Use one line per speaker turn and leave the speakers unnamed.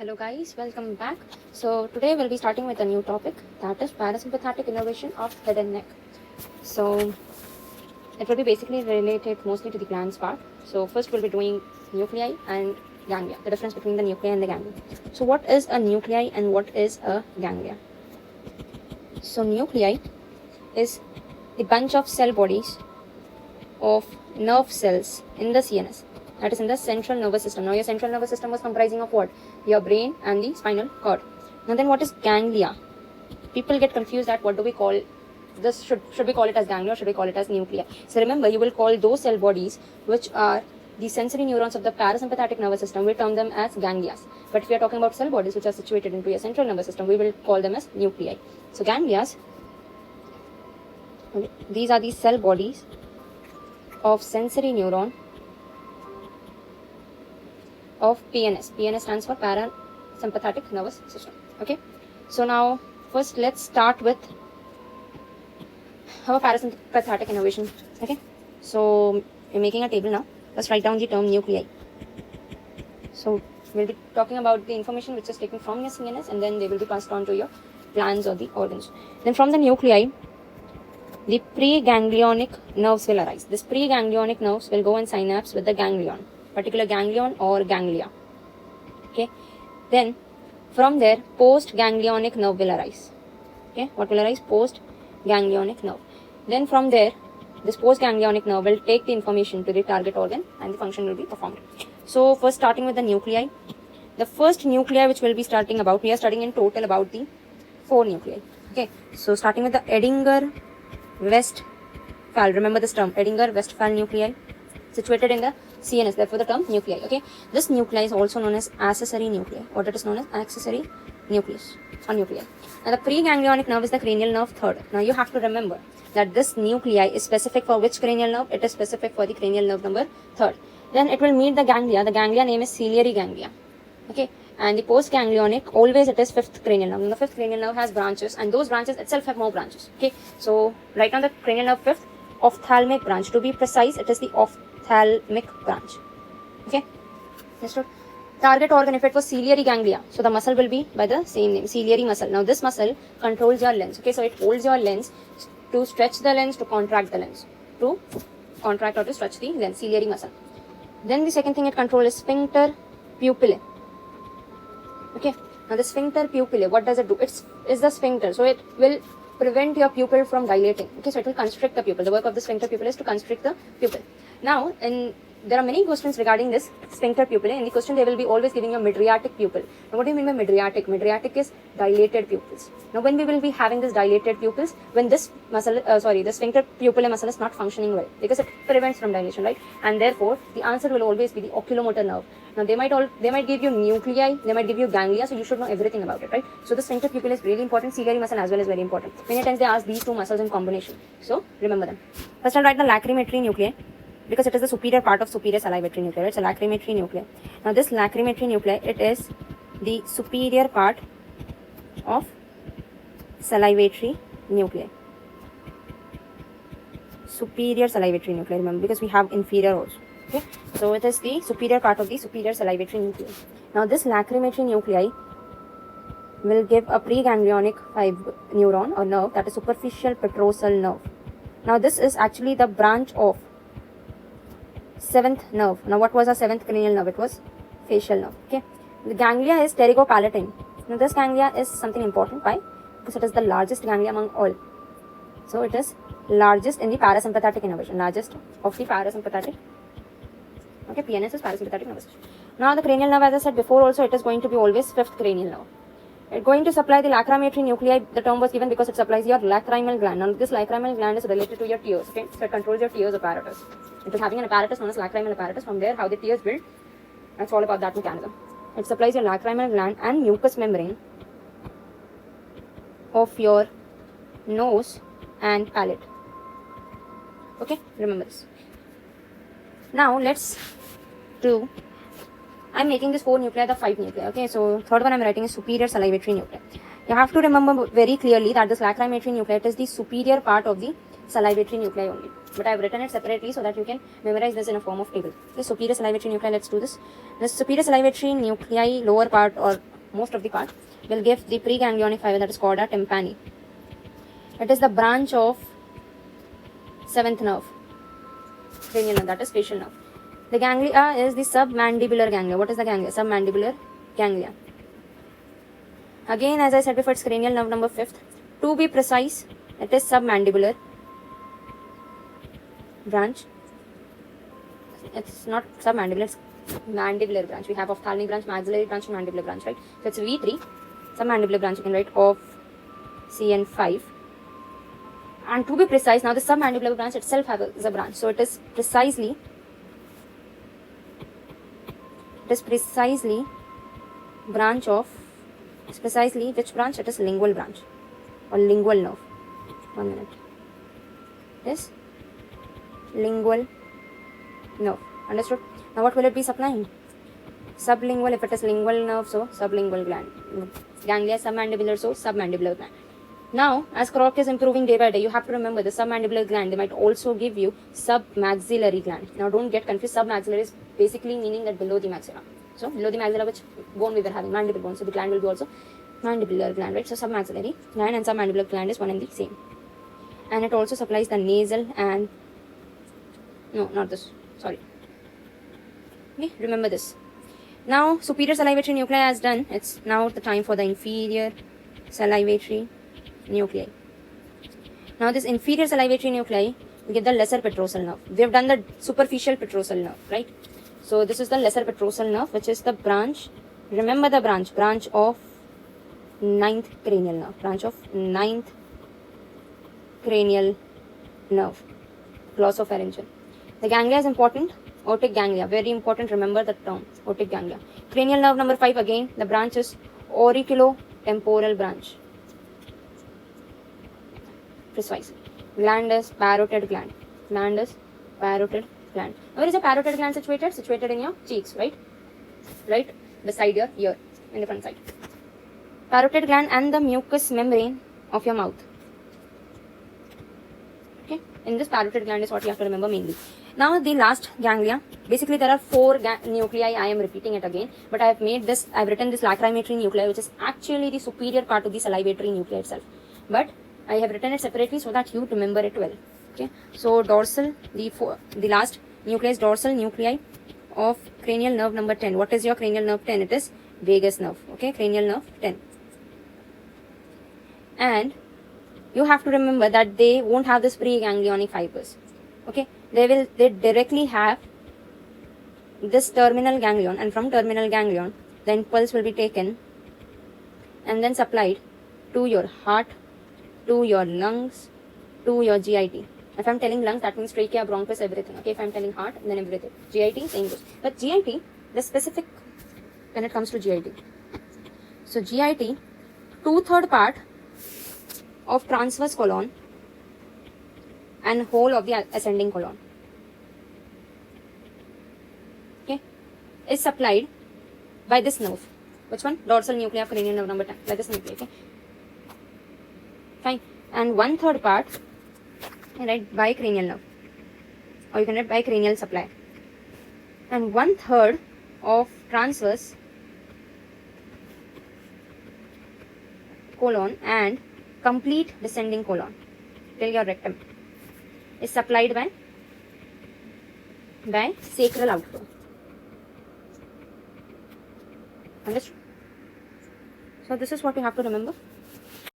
Hello guys, welcome back. So today we'll be starting with a new topic, that is parasympathetic innervation of head and neck. So it will be basically related mostly to the glands part. So first we'll be doing nuclei and ganglia, the difference between the nuclei and the ganglia. So what is a nuclei and what is a ganglia? So nuclei is the bunch of cell bodies of nerve cells in the CNS, that is in the central nervous system. Now your central nervous system was comprising of what? Your brain and the spinal cord. Now then what is ganglia? People get confused at what do we call this, should we call it as ganglia or should we call it as nuclei? So remember, you will call those cell bodies which are the sensory neurons of the parasympathetic nervous system, we term them as ganglias. But if we are talking about cell bodies which are situated into your central nervous system, we will call them as nuclei. So ganglias, these are the cell bodies of sensory neuron of PNS. PNS stands for parasympathetic nervous system. Okay. So now first let's start with our parasympathetic innervation. Okay. So we're making a table now. Let's write down the term nuclei. So we'll be talking about the information which is taken from your CNS and then they will be passed on to your glands or the organs. Then from the nuclei, the preganglionic nerves will arise. This preganglionic nerves will go and synapse with the ganglion, particular ganglion or ganglia. Okay. Then from there, postganglionic nerve will arise. Okay. What will arise? Postganglionic nerve. Then from there, this postganglionic nerve will take the information to the target organ and the function will be performed. So first starting with the nuclei. The first nuclei which we'll be starting about, we are studying in total about the 4 nuclei. Okay. So starting with the Edinger-Westphal. Remember this term, Edinger-Westphal nuclei, situated in the CNS, therefore the term nuclei. Okay, this nuclei is also known as accessory nuclei. What it is known as? Accessory nucleus or nuclei. Now the preganglionic nerve is the cranial nerve third. Now you have to remember that this nuclei is specific for which cranial nerve? It is specific for the cranial nerve number third. Then it will meet the ganglia. The ganglia name is ciliary ganglia. Okay, and the postganglionic, always it is fifth cranial nerve. Now the fifth cranial nerve has branches and those branches itself have more branches. Okay, so write down the cranial nerve fifth, ophthalmic branch. To be precise, it is the ophthalmic branch. Okay, understood? Target organ, if it was ciliary ganglia, so the muscle will be by the same name, ciliary muscle. Now this muscle controls your lens. Okay, so it holds your lens to stretch the lens, to contract the lens, to contract or to stretch the lens, ciliary muscle. Then the second thing it controls is sphincter pupillae. Okay, now the sphincter pupillae, what does it do? It's the sphincter, so it will prevent your pupil from dilating. Okay, so it will constrict the pupil. The work of the sphincter pupil is to constrict the pupil. Now, there are many questions regarding this sphincter pupillae. In the question, they will be always giving you Mydriatic pupil. Now, what do you mean by Mydriatic? Mydriatic is dilated pupils. Now, when we will be having this dilated pupils, when this muscle, the sphincter pupillae muscle is not functioning well, because it prevents from dilation, right? And therefore, the answer will always be the oculomotor nerve. Now, they might give you nuclei, they might give you ganglia, so you should know everything about it, right? So, the sphincter pupillae is really important. Ciliary muscle as well is very important. Many times they ask these two muscles in combination. So, remember them. First, I'll write the lacrimatory nuclei, because it is the superior part of superior salivatory nuclei. It's a lacrimatory nuclei. Now this lacrimatory nuclei, it is the superior part of salivatory nuclei. Superior salivatory nuclei, remember, because we have inferior also. Okay, so it is the superior part of the superior salivatory nuclei. Now this lacrimatory nuclei will give a preganglionic neuron or nerve, that is superficial petrosal nerve. Now this is actually the branch of 7th nerve. Now what was our 7th cranial nerve? It was facial nerve. Okay, the ganglia is pterygopalatine. Now this ganglia is something important. Why? Because it is the largest ganglia among all. So it is largest in the parasympathetic innervation, largest of the parasympathetic. Okay, PNS is parasympathetic nervous system. Now the cranial nerve, as I said before also, it is going to be always 5th cranial nerve. It's going to supply the lacrimatory nuclei. The term was given because it supplies your lacrimal gland. Now this lacrimal gland is related to your tears. Okay, so it controls your tears apparatus. It is having an apparatus known as lacrimal apparatus. From there, how the tears build, that's all about that mechanism. It supplies your lacrimal gland and mucous membrane of your nose and palate. Okay, remember this. Now let's do, I'm making this 4 nuclei the 5 nuclei. Okay, so third one I'm writing is superior salivatory nuclei. You have to remember very clearly that this lacrimatory nuclei is the superior part of the salivatory nuclei only. But I have written it separately so that you can memorize this in a form of table. The superior salivatory nuclei, let's do this. The superior salivatory nuclei, lower part or most of the part, will give the preganglionic fiber that is called a tympani. It is the branch of seventh nerve, cranial nerve, that is facial nerve. The ganglia is the submandibular ganglia. What is the ganglia? Submandibular ganglia. Again, as I said before, it's cranial nerve number 5th. To be precise, it is submandibular branch. It's not submandibular, it's mandibular branch. We have ophthalmic branch, maxillary branch, and mandibular branch, right? So it's V3, submandibular branch, you can write of CN5. And to be precise, now the submandibular branch itself is a branch. So it is precisely branch of, it's precisely which branch? It is lingual branch or lingual nerve. 1 minute. This lingual nerve. Understood? Now what will it be supplying? Sublingual. If it is lingual nerve, so sublingual gland. Ganglia submandibular, so submandibular gland. Now, as Croc is improving day by day, you have to remember the submandibular gland. They might also give you submaxillary gland. Now, don't get confused. Submaxillary is basically meaning that below the maxilla. So, below the maxilla, which bone we were having? Mandible bone. So, the gland will be also mandibular gland, right? So, submaxillary gland and submandibular gland is one and the same. And it also supplies the nasal and... No, not this. Sorry. Okay, remember this. Now, superior salivatory nuclei has done. It's now the time for the inferior salivatory nuclei. Now this inferior salivatory nuclei, we get the lesser petrosal nerve. We have done the superficial petrosal nerve, right? So this is the lesser petrosal nerve, which is the branch. Remember the branch of 9th cranial nerve. Branch of 9th cranial nerve. Glossopharyngeal. The ganglia is important. Otic ganglia, very important. Remember the term, otic ganglia. Cranial nerve number 5, again, the branch is auriculotemporal branch. Precise. Gland is parotid gland. Gland is parotid gland. Where is a parotid gland situated? Situated in your cheeks, right? Right beside your ear, in the front side. Parotid gland and the mucous membrane of your mouth. Okay, in this parotid gland is what you have to remember mainly. Now the last ganglia. Basically there are 4 nuclei. I am repeating it again, but I have made this, I have written this lacrimatory nuclei, which is actually the superior part of the salivatory nuclei itself. But I have written it separately so that you remember it well. Okay, so dorsal, the last nucleus, dorsal nuclei of cranial nerve number 10. What is your cranial nerve 10? It is vagus nerve. Okay, cranial nerve 10. And you have to remember that they won't have this preganglionic fibers. Okay, they directly have this terminal ganglion, and from terminal ganglion the impulse will be taken and then supplied to your heart, to your lungs, to your GIT. If I'm telling lungs, that means trachea, bronchus, everything. Okay, if I'm telling heart, then everything. GIT, same goes. But GIT, the specific when it comes to GIT. So GIT, 2/3 part of transverse colon and whole of the ascending colon, okay, is supplied by this nerve. Which one? Dorsal nuclei of cranial nerve number 10. By this nuclei, okay. Fine. And 1/3 part, you write bicranial nerve, or you can write bicranial supply. And 1/3 of transverse colon and complete descending colon till your rectum is supplied by sacral outflow. Understood? So this is what you have to remember.